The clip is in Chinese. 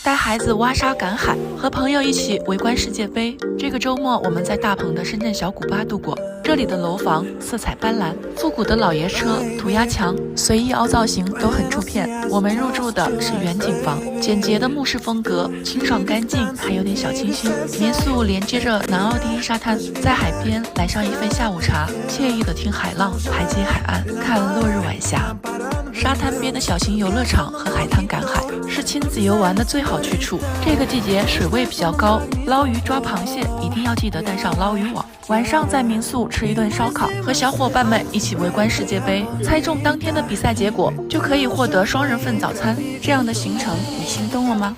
带孩子挖沙赶海，和朋友一起围观世界杯。这个周末，我们在大棚的深圳小古巴度过。这里的楼房色彩斑斓，复古的老爷车、涂鸦墙、随意凹造型都很出片。我们入住的是远景房，简洁的木式风格，清爽干净，还有点小清新。民宿连接着南澳第一沙滩，在海边来上一份下午茶，惬意的听海浪排接海岸，看落日晚霞。沙滩边的小型游乐场和海滩赶海是亲子游玩的最好去处。这个季节水位比较高，捞鱼抓螃蟹一定要记得带上捞鱼网。晚上在民宿吃一顿烧烤，和小伙伴们一起围观世界杯，猜中当天的比赛结果就可以获得双人份早餐。这样的行程你心动了吗？